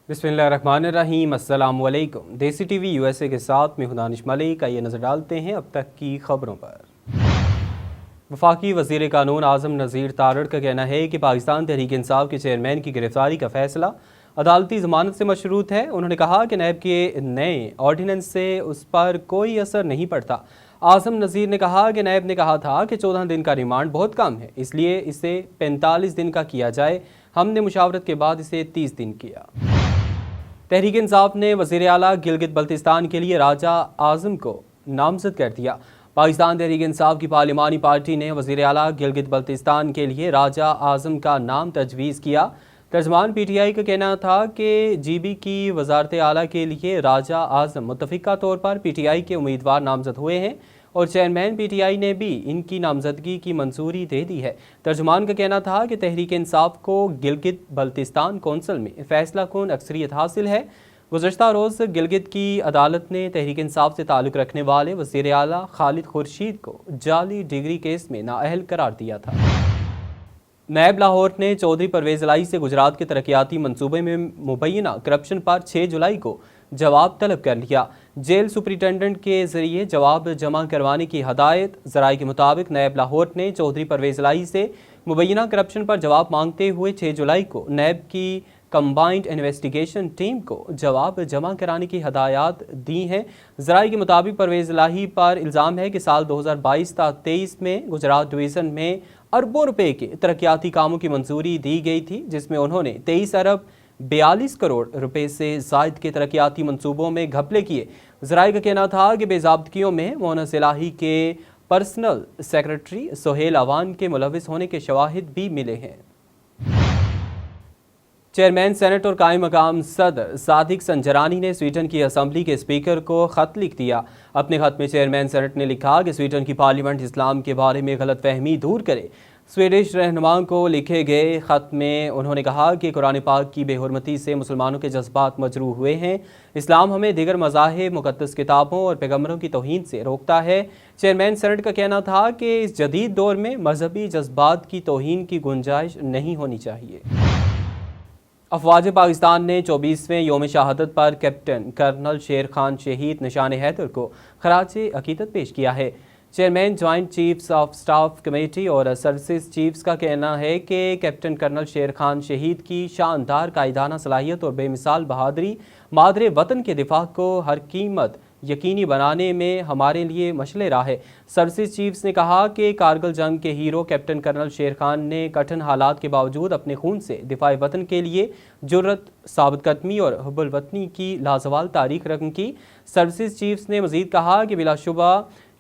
बिस्मिल्लाहिर्रहमानिर्रहीम। अस्सलाम वालेकुम। देसी टीवी यूएसए के साथ मैं हूं दानिश मलिक। आइए नजर डालते हैं अब तक की खबरों पर। वफाकी वज़ीर कानून आज़म नज़ीर तारड़ का कहना है कि पाकिस्तान तहरीक इंसाफ के चेयरमैन की गिरफ्तारी का फैसला अदालती ज़मानत से मशरूत है। उन्होंने कहा कि नैब के नए ऑर्डिनेंस से उस पर कोई असर नहीं पड़ता। आज़म नज़ीर ने कहा कि नैब ने कहा था कि 14 दिन का रिमांड बहुत कम है, इसलिए इसे 45 दिन का किया जाए। हमने मुशावरत के बाद इसे 30 दिन किया। तहरीक इंसाफ ने वज़ीर आला गिलगित बल्तिस्तान के लिए राजा आज़म को नामज़द कर दिया। पाकिस्तान तहरीक इंसाफ की पार्लिमानी पार्टी ने वज़ीर आला गिलगित बल्तिस्तान के लिए राजा आज़म का नाम तजवीज़ किया। तर्जमान पीटीआई का कहना था कि जीबी की वज़ारत आला के लिए राजा आज़म मुत्तफ़िका तौर पर पीटीआई के उम्मीदवार नामज़द हुए हैं और चेयरमैन पीटीआई ने भी इनकी नामजदगी की मंजूरी दे दी है। तर्जुमान का कहना था कि तहरीक इंसाफ को गिलगित बल्तिस्तान कौंसिल में फैसला कुन अक्सरियत हासिल है। गुज़श्ता रोज़ गिलगित की अदालत ने तहरीक इंसाफ से ताल्लुक़ रखने वाले वज़ीर आला खालिद खुर्शीद को जाली डिग्री केस में नाअहल करार दिया था। नैब लाहौर ने चौधरी परवेज़ इलाही से गुजरात के तरक्याती मंसूबे में मुबैना करप्शन पर 6 जुलाई को जवाब तलब कर लिया। जेल सुपरिटेंडेंट के जरिए जवाब जमा करवाने की हदायत। ज़राए के मुताबिक नैब लाहौर ने चौधरी परवेज़ इलाही से मुबैना करप्शन पर जवाब मांगते हुए 6 जुलाई को नैब की कंबाइंड इन्वेस्टिगेशन टीम को जवाब जमा कराने की हदायत दी हैं। ज़राए के मुताबिक परवेज़ इलाही पर इल्ज़ाम है कि साल 2022-23 में गुजरात डिवीज़न में अरबों रुपए के तरक्याती कामों की मंजूरी दी गई थी, जिसमें उन्होंने 23 अरब 42 करोड़ रुपए से ज़ायद के तरक्याती मंसूबों में घपले किए। ज़राए का कहना था कि बेज़ाब्तियों में मोहनस इलाही के पर्सनल सेक्रेटरी सोहेल अवान के मुलविस होने के शवाहिद भी मिले हैं। चेयरमैन सेनेट और कायम मकाम सदर सादिक संजरानी ने स्वीडन की असम्बली के स्पीकर को ख़त लिख दिया। अपने ख़त में चेयरमैन सेनेट ने लिखा कि स्वीडन की पार्लियामेंट इस्लाम के बारे में गलत फहमी दूर करे। स्वीडिश रहनुमा को लिखे गए ख़त में उन्होंने कहा कि कुरान पाक की बेहुरमती से मुसलमानों के जज्बात मजरूह हुए हैं। इस्लाम हमें दीगर मज़ाहिब, मुक़द्दस किताबों और पैगम्बरों की तौहीन से रोकता है। चेयरमैन सेनेट का कहना था कि इस जदीद दौर में मजहबी जज्बात की तौहीन की गुंजाइश नहीं होनी चाहिए। अफवाज पाकिस्तान ने 24वें योम शहादत पर कैप्टन कर्नल शेर खान शहीद निशान हैदर को खराज अकीदत पेश किया है। Chairman joint chiefs of staff committee और सर्विसेज चीफ्स का कहना है कि कैप्टन कर्नल शेर खान शहीद की शानदार कायदाना सलाहियत और बेमिसाल बहादुरी मादरे वतन के दिफा को हर कीमत यकीनी बनाने में हमारे लिए मशले राह है। सर्विसेज चीफ्स ने कहा कि कारगिल जंग के हीरो कैप्टन कर्नल शेर खान ने कठिन हालात के बावजूद अपने खून से दिफाए वतन के लिए जुर्रत, साबित कदमी और हुब्बुल वतनी की लाजवाल तारीख रकम की। सर्विसेज चीफ्स ने मजीद कहा कि बिलाशुबा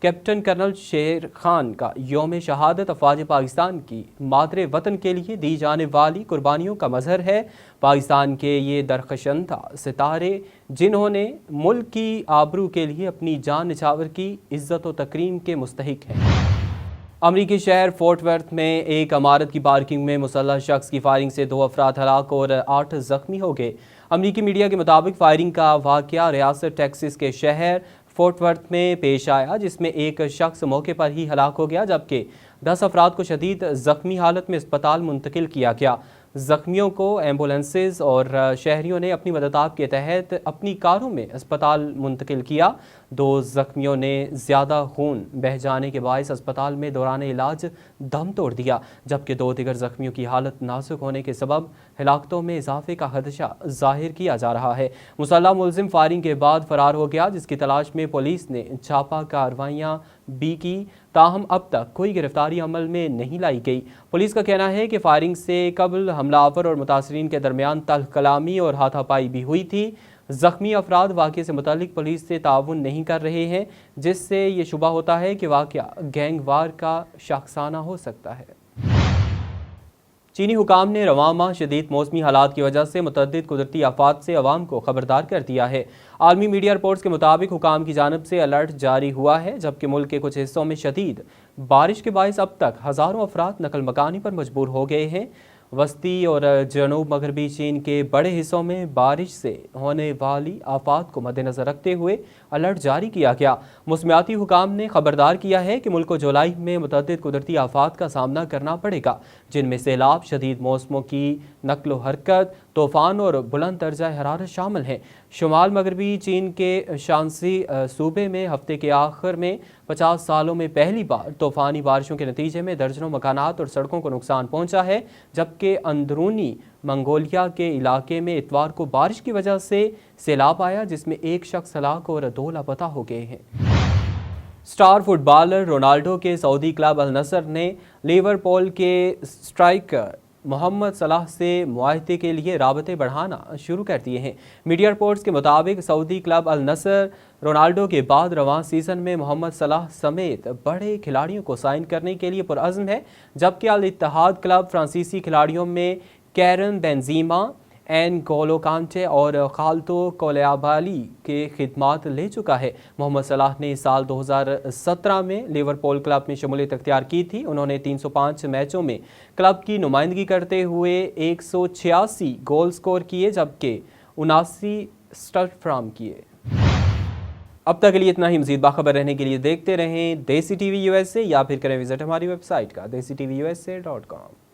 कैप्टन कर्नल शेर खान का योम शहादत अफवाज पाकिस्तान की मादरे वतन के लिए दी जाने वाली कुर्बानियों का मजहर है। पाकिस्तान के ये दरखशंदा सितारे जिन्होंने मुल्क की आबरू के लिए अपनी जान निछावर की, इज्जत और तकरीम के मुस्तहिक हैं। अमरीकी शहर फोर्ट वर्थ में एक इमारत की पार्किंग में मुसल्लह शख्स की फायरिंग से 2 अफराद हलाक और 8 जख्मी हो गए। अमरीकी मीडिया के मुताबिक फायरिंग का वाक़या रियासत टेक्सास के शहर फोर्ट वर्थ में पेश आया, जिसमें एक शख्स मौके पर ही हलाक हो गया जबकि 10 अफराद को शदीद ज़ख्मी हालत में अस्पताल मुंतकिल किया गया। ज़ख्मियों को एम्बुलेंसेज और शहरियों ने अपनी मदद के तहत अपनी कारों में अस्पताल मुंतकिल किया। 2 ज़ख्मियों ने ज़्यादा खून बह जाने के बायस अस्पताल में दौरान इलाज दम तोड़ दिया, जबकि 2 दीगर ज़ख्मियों की हालत नाजुक होने के सबब हिलाकतों में इजाफे का खदशा जाहिर किया जा रहा है। मुसल्लह मुलजिम फायरिंग के बाद फरार हो गया, जिसकी तलाश में पुलिस ने छापा कार्रवाइयाँ भी की, ताहम अब तक कोई गिरफ्तारी अमल में नहीं लाई गई। पुलिस का कहना है कि फायरिंग से कबल हमलावर और मुतासरीन के दरमियान तल्ख कलामी और हाथापाई भी हुई थी। ज़ख्मी अफराद वाक़े से मुतालिक पुलिस से ताउन नहीं कर रहे हैं, जिससे ये शुबा होता है कि वाक़या गैंगवार का शाखसाना हो सकता है। चीनी हुकाम ने रवां माह शदीद मौसमी हालात की वजह से मुतअद्दिद कुदरती आफात से अवाम को खबरदार कर दिया है। आलमी मीडिया रिपोर्ट्स के मुताबिक हुकाम की जानिब से अलर्ट जारी हुआ है, जबकि मुल्क के कुछ हिस्सों में शदीद बारिश के बायस अब तक हज़ारों अफराद नकल मकानी पर मजबूर हो गए हैं। वस्ती और जनूब मगरबी चीन के बड़े हिस्सों में बारिश से होने वाली आफात को मद्देनजर रखते हुए अलर्ट जारी किया गया। मौसमियाती हुकाम ने खबरदार किया है कि मुल्क को जुलाई में मुतअद्दिद कुदरती आफात का सामना करना पड़ेगा, जिनमें सैलाब, शदीद मौसमों की नकलो हरकत, طوفان اور بلند درجہ حرارت شامل ہیں۔ شمال مغربی چین کے شانسی صوبے میں ہفتے کے آخر میں 50 سالوں میں پہلی بار طوفانی بارشوں کے نتیجے میں درجنوں مکانات اور سڑکوں کو نقصان پہنچا ہے، جبکہ اندرونی منگولیا کے علاقے میں اتوار کو بارش کی وجہ سے سیلاب آیا، جس میں ایک شخص ہلاک اور 2 لاپتہ ہو گئے ہیں۔ سٹار فٹ بالر رونالڈو کے سعودی کلب النصر نے لیورپول کے سٹرائکر محمد صلاح سے معاہدے کے لیے رابطے بڑھانا شروع کر دیے ہیں۔ میڈیا رپورٹس کے مطابق سعودی کلب النصر رونالڈو کے بعد رواں سیزن میں محمد صلاح سمیت بڑے کھلاڑیوں کو سائن کرنے کے لیے پرعزم ہے، جبکہ الاتحاد کلب فرانسیسی کھلاڑیوں میں کیرن بینزیما، اینگولو کانٹے اور خالدو کولیبالی کی خدمات لے چکا ہے۔ محمد صلاح نے سال 2017 میں لیورپول کلب میں شمولیت اختیار کی تھی۔ انہوں نے 305 میچوں میں کلب کی نمائندگی کرتے ہوئے 186 گول سکور کیے، جبکہ 79 اسسٹ فراہم کیے۔ اب تک کے لیے اتنا ہی۔ مزید باخبر رہنے کے لیے دیکھتے رہیں دیسی ٹی وی USA یا پھر کریں وزٹ ہماری ویب سائٹ کا desi tv usa.com۔